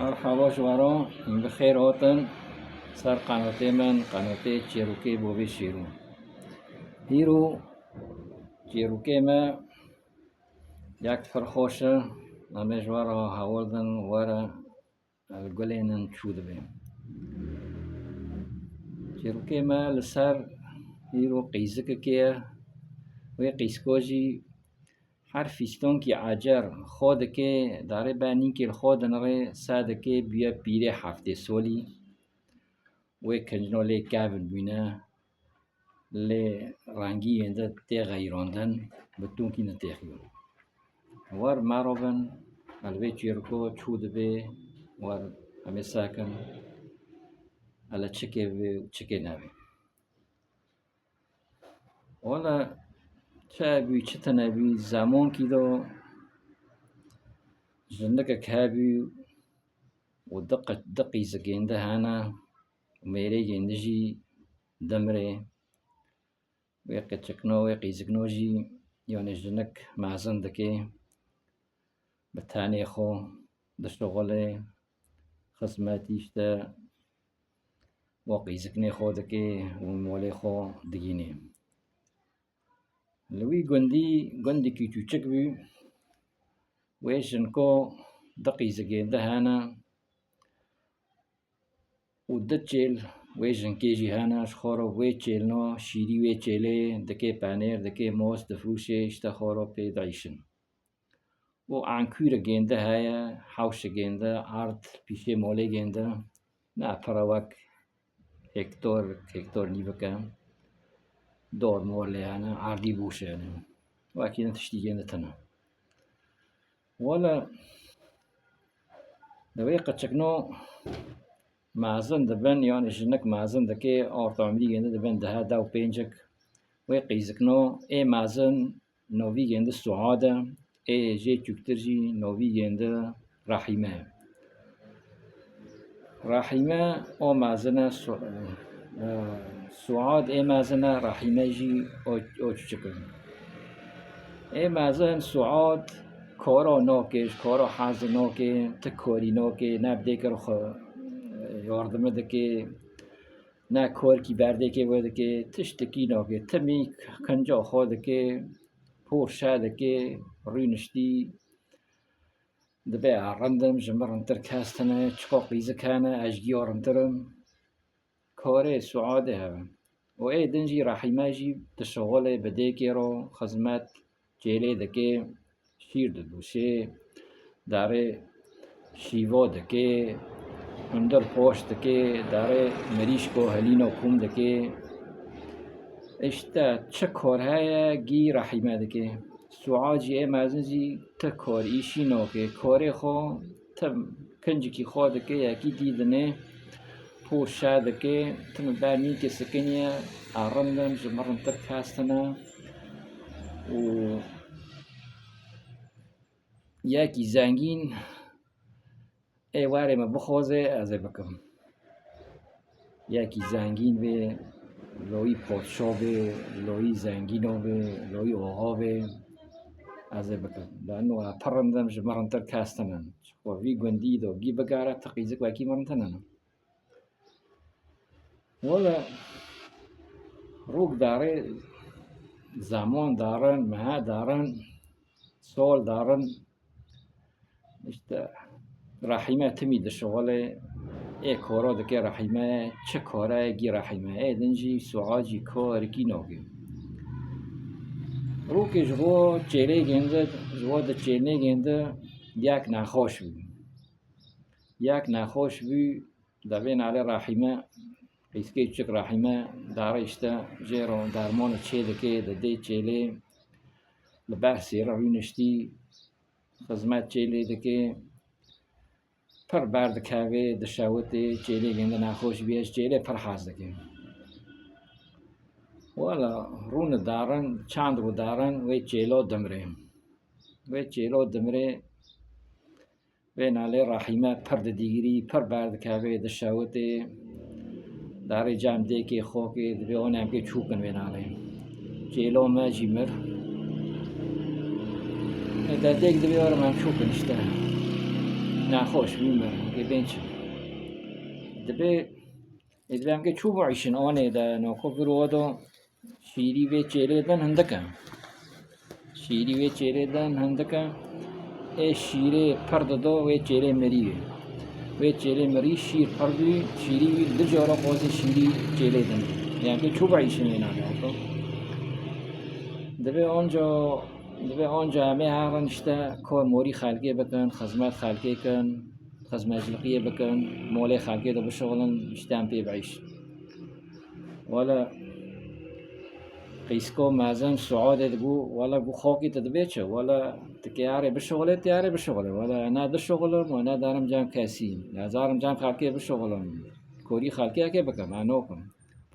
مرحبا شوارا بخیر هاتن سر قناته من قناته چیروکی بوبی شیرو هیرو چیروکی ما یک فرخوشه نمی جوارا هاوردن وارا الگلینن چود بیم چیروکی ما لسر هیرو قیزک که وی قیسکوجی هر فیستون که عجر خود که داره بانی که خود نره ساده که بیا پیره هفته سالی و کنجنو لی کابن بینه لی رنگی انده تی غیراندن بتون که نتیخیون وار مروبن الوی چیرکو چود بی وار همه ساکن الا چکه بی و چکه نبی والا چه بی چه تنبی زمان کی دو جنك كابي دقي زكينده هانا وميري جندجي دمري ويقي تشكنو ويقي زكنوجي يعني جنك معزن دكي بتاني خو دشتغلي خصماتيشتا وقي زكني خو دكي ومولي خو دقيني لوي قندي كي تشكبي ويشنكو دقي زكينده هانا ودتشيل ويجن كيجي هانا شخورو ويتشيل نو شيري ويتشيلي دكي بانير دكي موس دفروشي اشتخورو بي دعيشن وعن كورة جينده هايا حوش جينده عرض بيشي مولي جينده نا فراوك هكتور نيبكا دور مولي هانا عرضي بوشي هانا واكيد تشتي جينده تنا ولا دويقة تشكنو معزن دبن يعني جنك معزن دكي أورط عملي جند دبن ده داو بينجك ويقيزكنو إيه معزن نوفي جند السعادة إيه جي تكترجي نوفي جند رحيمة أو معزنة سعاد إيه معزنة رحيمة جي أو تشكل إيه معزن سعاد كورو نوكيش كورو حاز نوكي تكوري نوكي نبدي كرخ yardımı da ki ne kor ki berde ki böyle ki tişteki ne ki temi kanca xo ki porşa da ki rünüşti de be arandam jمرن تر kastane çıkok bize kana ajgiyorum terım kore suade ha o edinci rahimaji tşogole bede ki ro xizmet cele de ki şir de bu şey dare şivo de ki اندر پوشت که داره مریش کو هلینو کوم دکه اشتا چه کارهای گی رحیمه دکه سعاجی مازنجی تا کار ایشی نو که کاری خو تا کنجی کی خو دکه یکی دیدنه پوشا دکه تم برنی که سکنیه آرندم جمرن تر کاستنا و یکی زنگین واره ما بخوزه از بکم یکی زنگین به لوی پادشا به لوی زنگینو به لوی آقا به از بکم لانو پرندم جمرن تر کاستنن و وی گندی دو گی بگاره تقیزک وکی مرنتنن ولا روک داره زمان دارن مها دارن سال دارن اشته رحیمه تمی دشغله ای کارا دکه رحیمه چه کاره گی رحیمه ای دنجی سعاجی کار کی نوگی رو که جوا چیله گنده جوا ده چیله گنده یک نخوش بی دوین علی رحیمه قیسکی چک رحیمه داره اشته جیرو درمان چه دکه ده چیله لبحثی روینشتی خدمت چیله دکه پر برد کاوی دشاوتی چیلی گنده نخوش بیش چیلی پر حاضر دکیم والا رون دارن چند رو دارن و چیلو دمره و ناله رحیمه پر دیگری پر برد کاوی دشاوتی داری جام دیکی خوکی دویونه هم که چوکن و ناله چیلو ما جیمر در دیگ دویاره من چوکن اشته نخوش میمرن که بینچ دبی ادلام که چوب عیشن آنه دا ناکو برودو شیری و چیره دن هندکم شیری و چیره دن هندکم شیره پرد دو و چیره مریه و چیره مری شیر پردی شیری درجارا قاضی شیری چیره دن یعنی که چوب عیشن اینا ناکو دبی آنجا همه هران اشتا کار موری خلقی بکن خدمت خلقی کن خدمت جلقیه بکن مولی خلقی دو بشغلن اشتام پی بعیش ولا قيسكو مازن سعودة تقول ولا بو خوكي تدبيتش ولا تكياري بالشغل تياري بالشغل ولا أنا ده الشغل وأنا دارم جام كاسين لازارم جام خالكي بالشغل كوري خالكي كي بكم أنوكم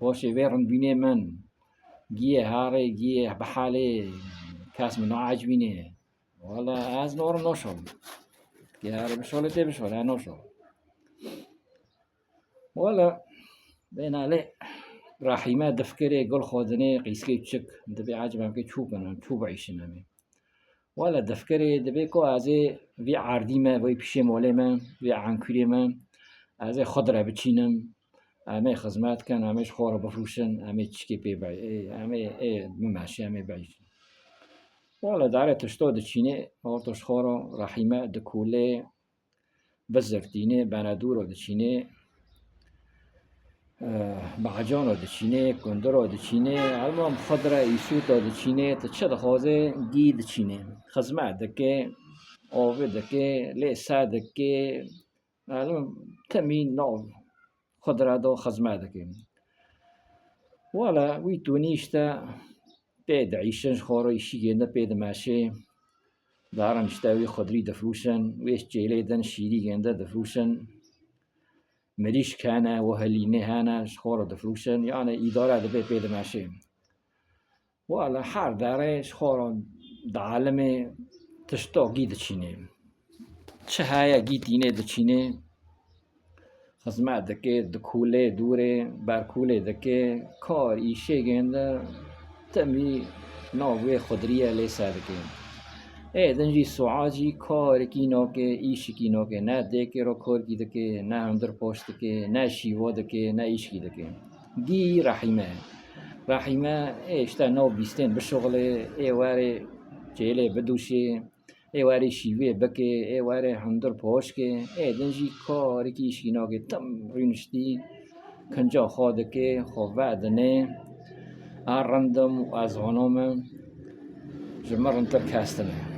بوشي ويرن بيني من جيه هاري جيه بحالي كاس منو عاجبيني ولا از نور نوشل تكياري بالشغل تي بالشغل أنوشل ولا بين عليه رحیمه دفکره گل خودنه قیسکی چک دبی عجبم که چوب کنم چوب عیشنمه ولی دفکره دبی کو از وی عردی ما وی پیش موله من وی عنکوری من از خود را بچینم همه خدمت کن همهش خورا بفروشن همه چکی پی بای همه مماشی همه بایش ولی داره تشتو دچینه ارتش خورا رحیمه دکوله بزرگتینه بندور دچینه بعجان دچینه کندر دچینه المهم خضره ایسوت دچینه تشد خوازه گی دچینه خدمت دکه آوه دکه لیسا دکه المهم تمین نو خضره دو خدمت دکه ولا وی تونیشتا بید عیشن خورا ایشی گنده بید ماشه دارن اشتاوی خضری دفروشن ویش جیلی دن شیری گنده دفروشن مریش کنه و هلینه هنه شخور دفروشن یعنی اداره دبی پیدا ماشه ولی هر داره شخور دعالم تشتا گید چینه چه های گیدینه دچینه خدمت دکه دکوله دوره برکوله دکه کار ایشه گنده تمی ناوی خودریه لیسا دکه دنجی سعاجی کار کی نوکه ایش کی نوکه نه دکه رو کار کی دکه نه اندر پشت دکه نه شیوا دکه نه ایش کی دکه دی رحیمه اشتا نو بیستن بشغله واره جیله بدوشه واره شیوه بکه واره اندر پشت که دنجی کار کی ایش کی نوکه تم رینشتی کنجا خود که خواه دنه رندم از غنوم جمرن تر کستنه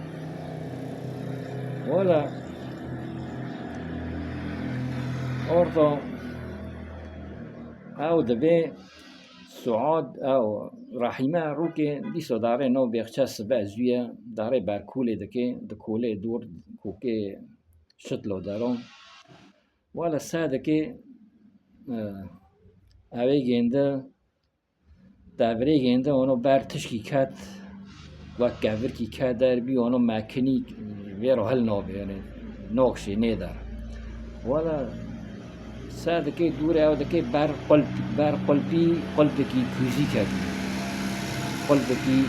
ولا أرضا أو دبي سعاد أو رحيمة روكي دي صداري نو بيخشاس بأزوية داري باركولي دكولي دور كوكي شتلو دارون ولا سادكي أوي جنده دابري جنده ونو بار تشكي كات وكافر كي كادر بي ونو ماكني ويرو هل نوبي يعني نوكشي نيدر ولا سادكي دوري او دكي بار قلبي كوزي كادي قلبي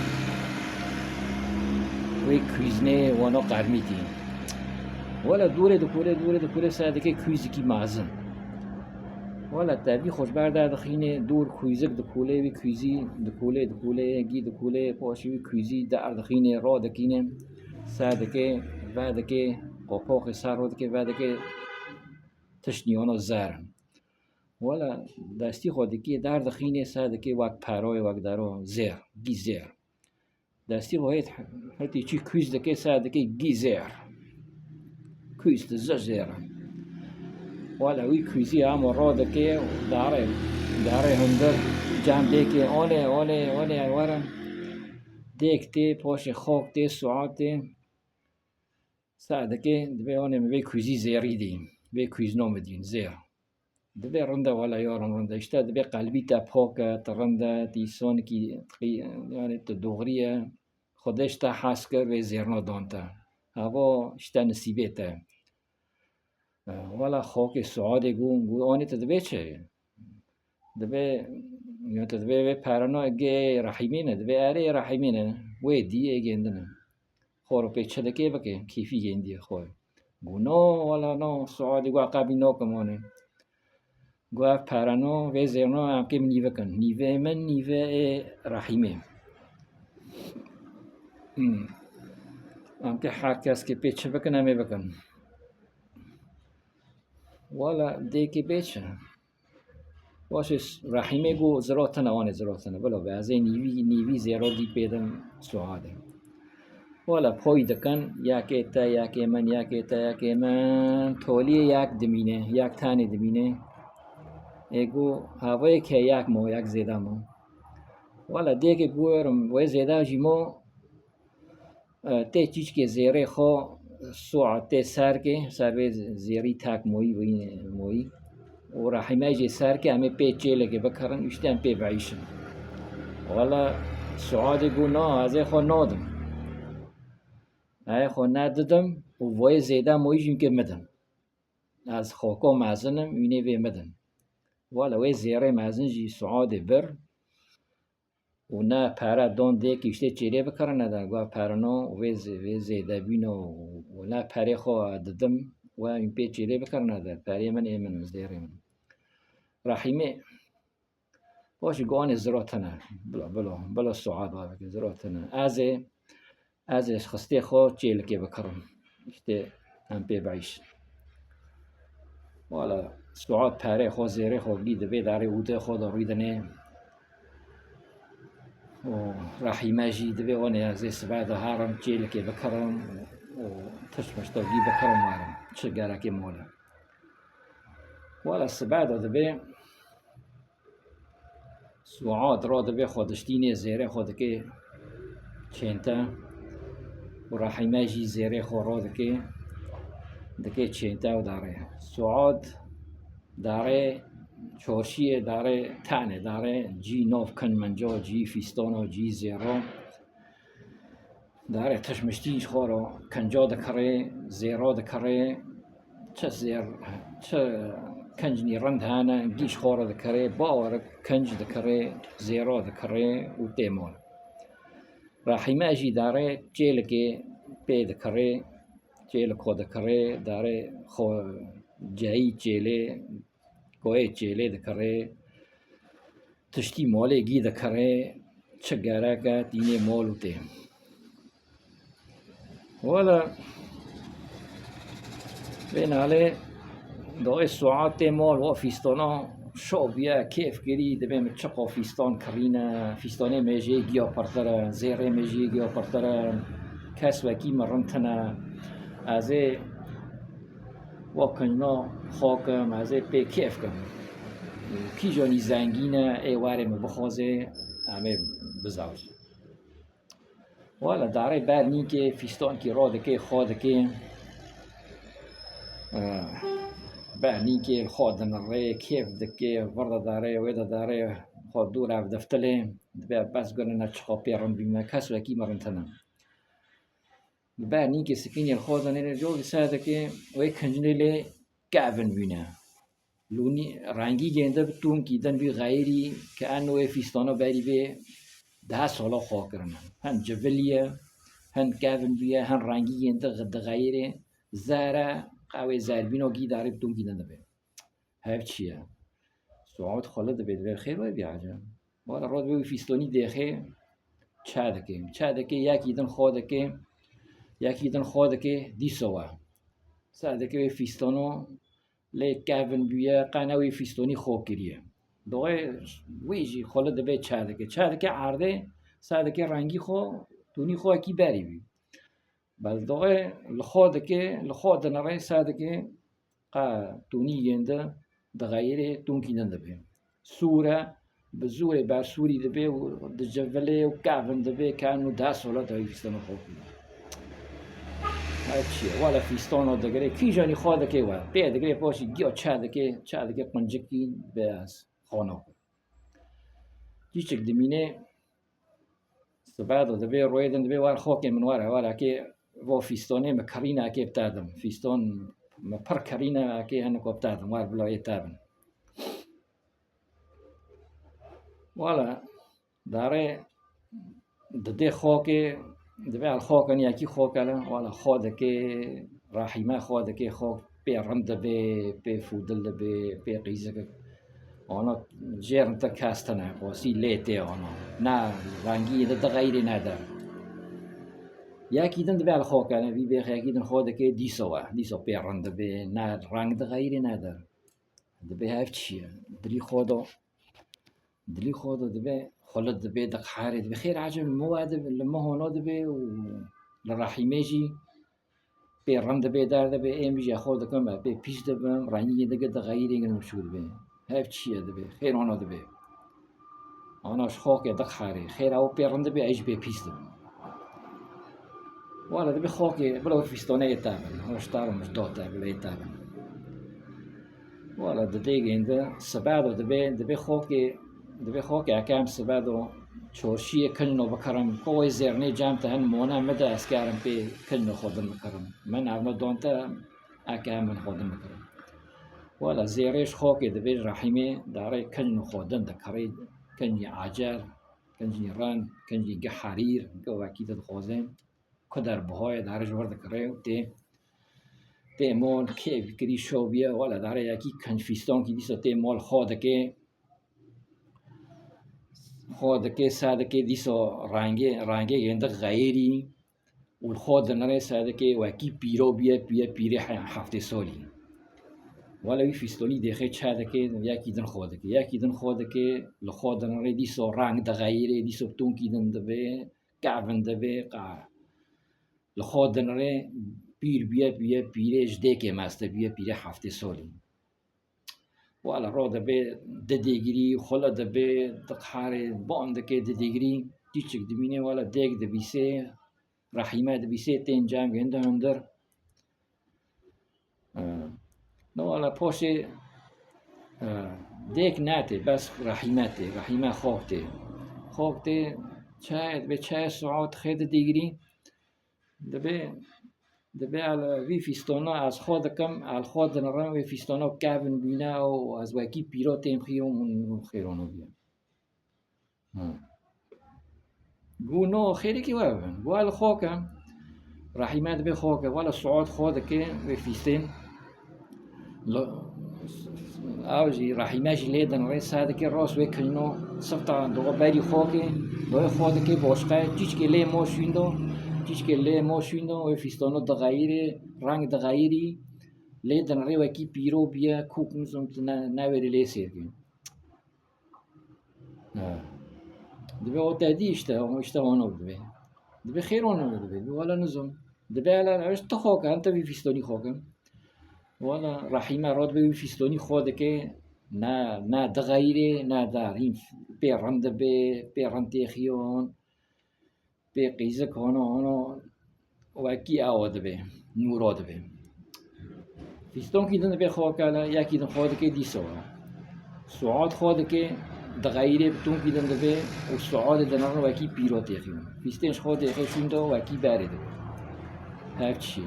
وي كوزني ونو قرميتي ولا دوري سادكي كوزي كي مازن ولا تابي خوش برده دخینه دور کویزک دکوله وی کویزی دکوله گی دکوله پاشی وی کویزی در دخینه را دکینه سادکه بعدکه قپاق سر رو دکه بعدکه تشنیانا زرن ولا دستی خودکی در دخینه سادکه وقت پرای وقت درو زر گی زر دستی خواهید حتی چی کویز دکه سادکه گی زر کویز زر ولا وی کویزی هم را دکه داره هندر جام دکه آله ورم دکته پاش خوک ته ساعت سادکه دبی آنم وی کویزی زیری دیم وی کویز نام دین زیر دبی رنده ولا یارم رنده اشته دبی قلبی تا پاک ترنده تیسان کی یعنی تدوغریه خودش تا حس کر و زیرنا دانته هوا اشته نصیبه ته ولا خاک سعاد گو آنی تدبی چه دبی یا تدبی پرنا گه رحیمینه دبی اره رحیمینه وی دیه گندنه خورو پی چدکه بکه کیفی گندی خواه گو نو والا نو سعادی گو عقبی نو کمانه گو پرانو و زیرنو هم که نیوه کن نیوه من نیوه رحیمه هم که هر کس که پیچه بکن همه بکن والا دیگه پیچه باشه رحیمه گو زراتنه آنه زراتنه بلا به از نیوی زیرا دی پیدم سعاده والا پای دکن یکی من تولی یک دمینه یک تانه دمینه ایگو هوای که یک مو یک زیده مو والا دیگه گویرم وی زیده جیمو ته چیچ که زیره خو ساعت سر که سر به زیری تک موی و رحمه جی سر که همه پیچه لگه بکرن اشتن پی بعیشن والا سعاد گو نا از خو نادم خو ندادم و وای زیده موی جیم که مدم از خوکا مزنم اینه وی مدم والا وی زیره مزن جی سعاد بر و نه پره دان ده کشته چیره بکرن ندن گوه پرنا وی زیده بینو و نه پره خواه دادم و این پی چیره بکرن ندن پره من ایمن زیره من رحیمه باشه گوان زراتنه بلا سعاد ها بکن زراتنه از خسته خواه چیل که بکرن اشته هم پی بعیش والا سعاد پره خواه زیره خواه بیده بیداره اوده خواه داریدنه و رحیمه جی دبی آنه از سبعد هارم چیل که بکرم و تشمشتاگی بکرم وارم چه گره که مولا والا سبعد دبی سعاد را دبی خودشتینه زیره خود که چینتا و رحیمه جی زیره خود را دکه چینتا و داره سعاد داره چورشیه داره تنه داره جی ناف کن منجا جی فیستانا جی زیرا داره تشمشتیش خورا کنجا دکره زیرا دکره چه کنجنی رند هانه گیش خورا دکره باور کنج دکره زیرا دکره و تیمون رحیمه اجی داره چیل که پی دکره چیل خو دکره داره خو جایی چیله کوه چیله دکره تشتی ماله گی دکره چه گره که دینه مالو ته والا بین حاله دای ساعت مال و فیستانا شابیه کیف گری دبیم چقا فیستان کرینه فیستانه میجی گیا پرتره زیره میجی گیا پرتره کس وکی مرنتنه از واکننا خاکم از پی کیف کم کی جانی زنگینه ایواره مبخوازه همه بزاوج والا داره برنی که فیستان کی را دکه خواه دکه برنی که خواه دنره کیف دکه ورد داره ویده داره خواه دور او دفتله بس گرنه چخا پیران بیمه کس وکی مرنتنه برنی که سکینی خواه دنره جو بساده که وی کنجنه لی گعون بینه لونی رنگی گنده بتون کیدن بی غیری که انوی فیستانو بری به 10 سالا خواه کرنه هن جولیه هن گعون بیه هن رنگی گنده غد غیره زهره قوی زربینو گی داره بتون کیدن به هف چیه سعاد خالد به خیر وی بیاجه بالا راد به فیستانی دیخه چه دکه یکی دن خواه دکه دیسوه سر دکه فیستانو لی گعون بیه قنوی فیستانی خواه کریه دوغه ویجی خالد به چه دکه عرده سر دکه رنگی خواه دونی خواه کی بری بی بل دوغه لخواه دنره سر دکه قا دونی گنده دغیره دون کینن دبه سوره به زور بر سوری دبه و دجوله و گعون دبه که انو 10 ساله دایی فیستانو خواه کنه چیه والا فیستانو دگره کی جانی خواه دکه و به دگره پاشی گیا چه دکه قنجکی به از خانه چیچک دمینه سبعد دبه رویدن دبه وار خواه که منواره والا که و فیستانه مکرینه که بتادم فیستان مپر کرینه که هنکو بتادم وار بلای تابن والا داره دده خواه که دبه خواه کنی یکی خواه کلا والا خواه دکه رحیمه خواده که خواه پی رند پی فودل پی قیزه آنا جرن تا کستنه قاسی لیته آنا نه رنگی ده غیری نداره یکی دن دبی خواه کنه بی بیخ یکی دن خواده که دیسا پی رند به نه رنگ ده غیری نداره دبی هف چیه دلی خواده دبی خلط دبی دق حاری دبی خیر عجب مواد لما هانا دبی و لرحیمه جی پی رند دبی در دبی ایم بیجی خواده کنم پی پیش دبیم رنگی دگه ده غیری گنم شو دبی هف چیه دبی خیر آنا دبی آناش خواه که دق حاری خیر او پی رند دبی ایش پی پیش دبیم والا دبي خوكي بلا فيستوني يتابن واش طار مش دوتا بلا يتابن والا دديق عند سبادو دبي خوكي أكام سبادو شورشية كلنو بكرم قوي زيرني جامتا هن مونا مدى أسكارم بي كلنو خودن بكرم من عبنا دونتا أكام من خودن بكرم والا زيريش خوكي دبي رحيمي داري كلنو خودن دكري كني عجار كني ران كني قحارير قوة أكيد الخوزين قدر بهای دارش ورد کرده تی مال که کری شوبیه ولی داره یکی کنفیستان کی دیسا تی مال خود که ساده که دیسا رنگه گنده غیری و خود نره ساده که وکی پیرو بیه پیره هفته سالی ولی وی فیستانی دیگه چاده که یکی دن خود که لخود نره دیسا رنگ ده غیره دیسا تون کی دن دبه کعبن دبه لخواد دنره بیه پیرش دیگه مسته پیره هفته سالی والا را دبه ددیگری خلا دبه دقحار باند که ددیگری دیچک دمینه والا دیگ دبیسه رحیمه دبیسه تین جام گنده هندر نو والا پاشه دیگ ناته بس رحیمه خوابته چه ساعت خید دیگری دبی على وی فیستانا از خود کم al خود نرم وی فیستانا کابن بینه و از وکی پیرات این خیام خیرانو بیم گو نو خیلی کی وابن گو al خاکم رحیمت به خاکه والا سعاد خود که وی فیستین اوجی رحیمش لیدن وی ساده که راست وی کنو سفتا دو بری خاکه دو خود که باشقه چیچ که لی ما شویندو و فیستانو دغایری رنگ دغایری لیدن ری وکی پیرو بیا کوک نزم نوری لیسیر کن دبی او تادی اشته آنو دبی خیر آنو دبی والا نزم دبی على عشت تخاک انت بی فیستانی خاکم والا رحیمه راد بی فیستانی خواده که نه دغایری نه داریم پیرند تیخیون به قیزه کنه آنها وکی آواد به نوراد به فیستان کی دن به خواه کلا یکی دن خواهد که دیسا سعاد خواهد که دغیره بتون کی دن به و سعاد دنان وکی پیرا تیخیم فیستانش خواهد تیخیشون دا وکی بره ده هف چیه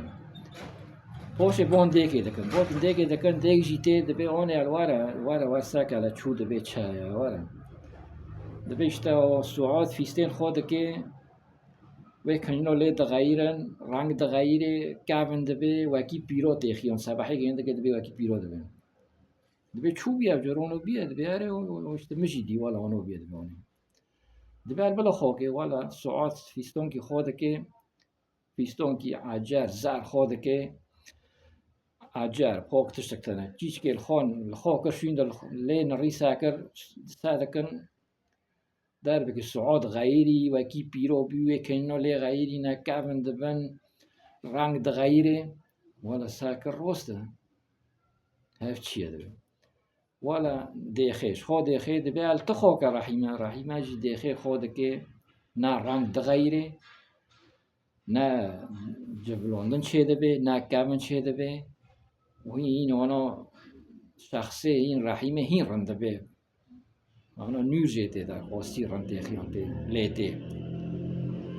پاش بان دیگه دکن دیگه جیته ده به آنه الواره ورسا کلا چود به چای الواره ده بیشتا سعاد فیستان خواهد که و کنینا لی دغایرن رنگ دغایره کابن دبی وکی پیرو تیخیان سبحی گنده که دبی وکی پیرو دبی چوب بیا جرونو بیا دبی اره وشت مجیدی والا آنو بیا دبی آنی دبی البلا خاکه والا ساعت فیستان کی خواده که فیستان کی عجر زر خواده که عجر پاک تشتکنه چیچ که الخاکشون لی نری ساده کن در بکی سعاد غیری وکی پیرو بیوی کنینا لی غیری نکابن دبن رنگ ده غیره والا ساکر روسته هف چیه دبن والا دیخیش خواه دیخی دبی التخوا که رحیمه جی دیخی خواه که نه رنگ ده غیره نه جبلاندن چه دبی نه کابن چه دبی و این وانا شخصه این رحیمه هین رنده بی أنا نيوجيتي دا قصير عندي خيانتي ليتي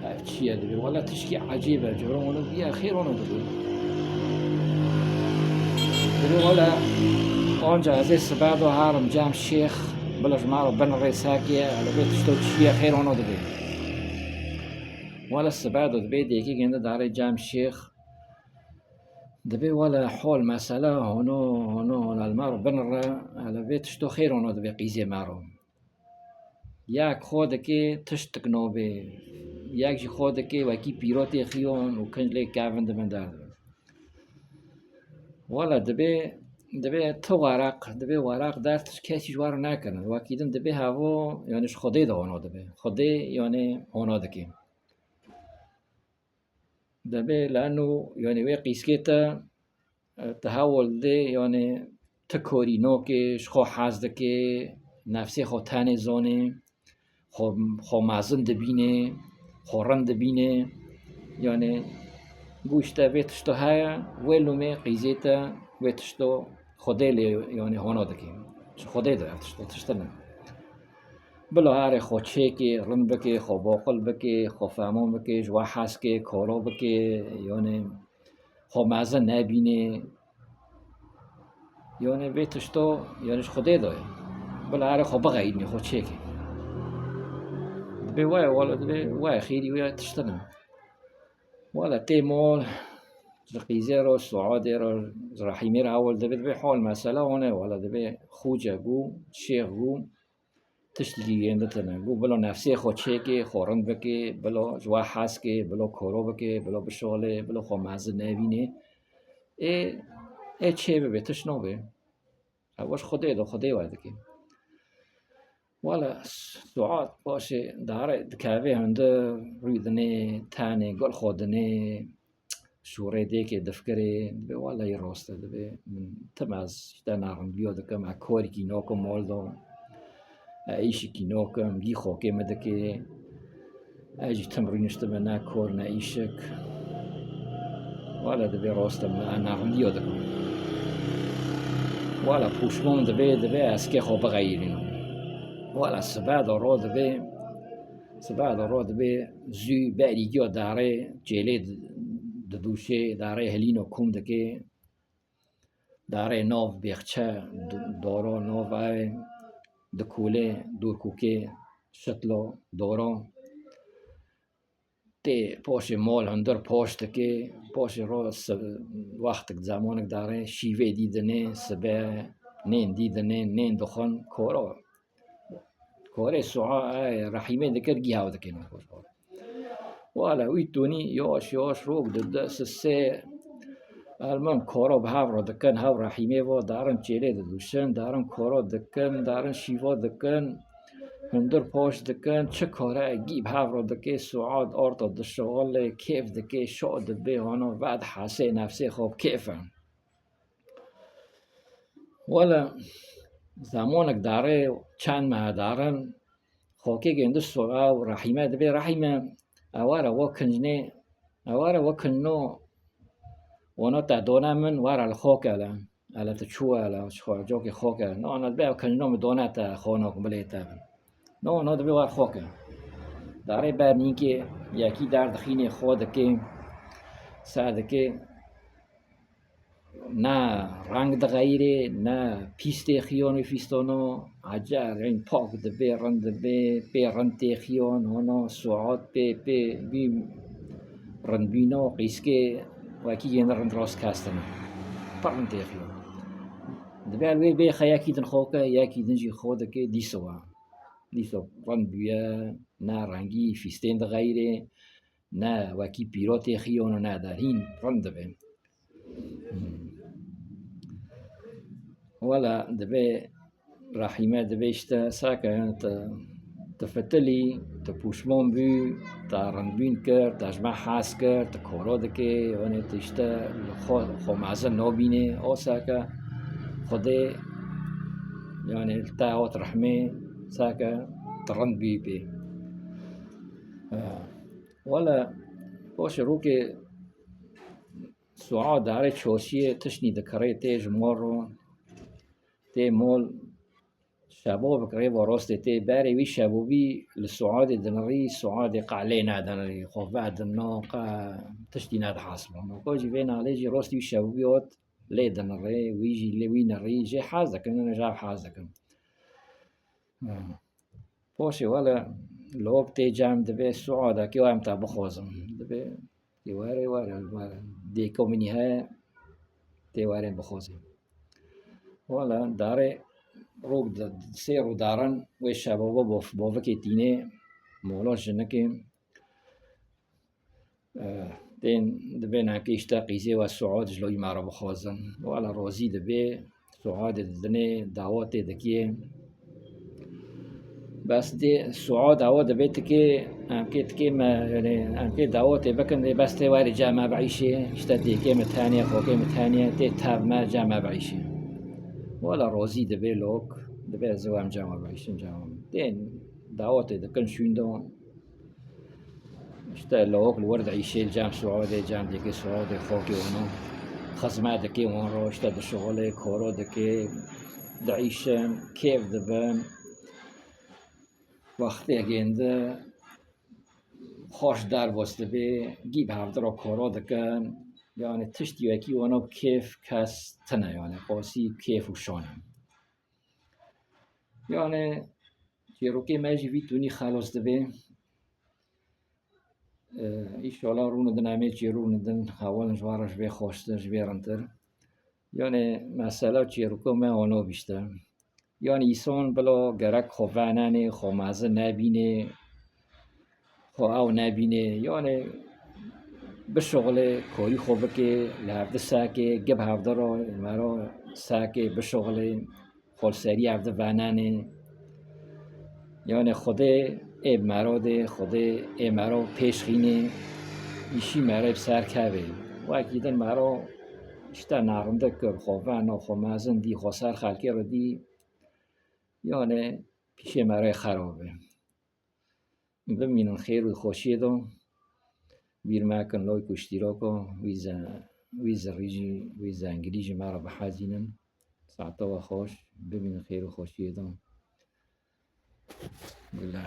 هالشيء اللي ولا تشكي عجيبة جرون بيا خير ولا تقول ولا أنجا عزيز بعده هارم جام شيخ بلا جماعة بن ريساكية على بيت شتوت شيء خير ولا تقول ولا السبعة دبي ديكي جنده داري جام شيخ دبي ولا حول مسألة هنا المار بنرة على بيتش تو خير هنا دبي قيزي مارو ياك خودكي تشتك نوبي ياك جي خودكي وكي بيروتي خيون وكنج لي كافن دبن دار ولا دبي دبي ورق دارتش كيسي جوار ناكن واكيدن دبي هاو يعني خدي ده هنا دبي خدي يعني هنا دكي دبي لأنه يعني وي قيسكيتا تحول دي يعني تكوري نوكي شخو حازدكي نفسي خو تاني زوني خو مازن دبيني خو رن دبيني يعني گوشتا بيتشتو هاي ولو مي قيزيتا بيتشتو خدي لي يعني هنا دكي خدي ده تشتنا بلا هاري خو تشيكي رن بكي خو باقل بكي خو فهمون بكي جوا حاسكي كورو بكي يعني خو مازن نبيني يعني بيتشتو يعني خدي ده بلا هاري خو بغايدني خو تشيكي دبي ولا دبي واي خيري ويا تشتنا ولا تيمول قيزيرو سعوديرو رحيمير أول دبي حول مسألة هنا ولا دبي خوجة جو شيخ جو تشتري عندنا جو بلو نفسي خو تشيكي خورن بكي بلو جوا حاسكي بلو كورو بكي بلو بشغله بلو خو مازن نبيني ايه چه ببي تشنو بي اواش خدي وادكي ولا سعاد باشه داره دكاوي هنده رویدنه تاني قل خودنه شوره ديكي دفكري دبي ولا يروست دبي من تماز دانارم بيو دكا مع كوري كي نوكم مولدو ايشي كي نوكم دي خوكي مدكي اجي تمرينش تمنا كورنا ايشك ولا دبي روست مع نارم بيو دكا ولا بوشمون دبي اسكي خو بغيرينو ولا سبعد رو دبي زي بعدي جو داري جيلي دوشه داره هلینو کوم دکه داره ناف بیخچه دارا ناف دکوله دور کوکه شتلا دارا تی پاش مال هندر پاش دکه پاش را وقت زمانک داره شیوه دیدنه سبه نین دیدنه نین دخان کاره سعا رحیمه دکر گیهاو دکه نخوش ولا ويتوني ياش روك دد سه المهم کارا به هاو را دکن هاو رحیمه و دارن چیله دوشن دارن کارا دکن دارن شیوا دکن هندر پاش دکن چه کاره گیب هاو را دکه سعاد آرتا دشغال کیف دکه شاد به هانا بعد حاسه نفسه خوب کیفن ولا زمانک داره چند ماه دارن خاکی گنده سعاد رحیمه دبه رحیمه اوارا وکنو وانا تدونا من وارا الخوك على تشوى على شخوع جوكي خوك نو انا دبي كنو مدونا تا خونك بليتا نو انا دبي وار خوك داري برنيكي ياكي دار دخيني خودكي سادكي نا رنگ دغيري نا بيستي خيون فيستونو عجار رين باك دبي رن دبي بي رن تيخيون هنا سعود بي رن بينو قيسكي واكي ينرن راس كاستنا برن تيخيون دبي الوي بي خياكي دن خوكا ياكي دنجي خودكي ديسو رن بيا نا رنگي فيستين دغيري نا واكي بيرو تيخيون نا دارين رن دبي ولا دبي رحيمة دبيشتا ساكا يعني تفتلي تبوشمون بي تارنبين كر تجمع حاس كر تكورو دكي يعني تشتا خو معزن نوبيني او ساكا خدي يعني تاوت رحمي ساكا ترن بي ولا بوش روكي سعاد داري شوشية تشني دكري تيج مورو تي مول شباب قريب وراست تي باري وي شبابي للسعاد دنري سعاد قعلينا دنري خوف بعد الناقة تشتي ناد حاسبه كوجي بين عليجي راستي وي شبابي وات لي دنري ويجي لي وين الري جي حازك انا جاب حازك بوشي ولا لوب تي جام دبي سعاد كي وام تا بخوزم دبي واري دي كوميني ها تیوارن بخوزی والا داره روگ سه رو دارن و شبابا باف که تینه مولا جنکه دين دبي نعكيش تاقيزي والسعود جلوي مرة بخوزن وعلى روزي دبي سعود الدني دعواتي دكيه بس دي سعود دعوات دبي تكي أمكي تكي ما يعني أمكي دعواتي بكن دي بس تواري جامع بعيشي اشتدي كيمة ثانية فوق كيمة ثانية تي تاب ما جامع بعيشي ولا روزي دبي لوك دبي زوام جامع بعيشي جامع دين دعواتي دكن شوندون اشتا لوك الورد عيشي الجام سعودي جام ديكي سعودي خوكي ونو خزمة دكي ونرو اشتا دشغلي كورو دكي دعيشن كيف دبن وقتی اگینده خوش در بسته به گیب هفته را کارا دکن یعنی تشتی وکی وانا کیف کس تنه یعنی قاسی کیف و شانم یعنی جیروکی مجی ویتونی خلاص دبه ایشالا رون دن همه جیرون دن حوال جوارش به خوشتش بیرنتر یعنی مسئله جیروکو من آنو بیشتر یعنی ایسان بلا گرک خواننه خومازه نبینه خو او نبینه یعنی به شغل کاری خوبه که لحظه ساکه گب هفته را مرا ساکه به شغل خالسری هفته وننه یعنی خود ای مراده خود ای مرا پیشخینه ایشی مرا بسر کبه و اکیدن مرا اشتا نرمده کر خوان و خومازن دی خوصر خلقی رو دی یعنی پیش مرا خرابه بمینن خیر و خوشی دو بیر مکن لایک و اشتراک و ویز ریجی ویز انگلیجی مرا بحزینن ساعتا و خوش بمینن خیر و خوشی دو بله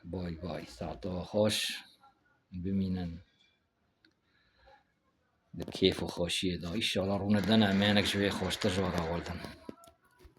بای بای ساعتا و خوش بمینن کیف و خوشی دو ایشالا رونه دن امینک شوی خوشتر جوار آوردن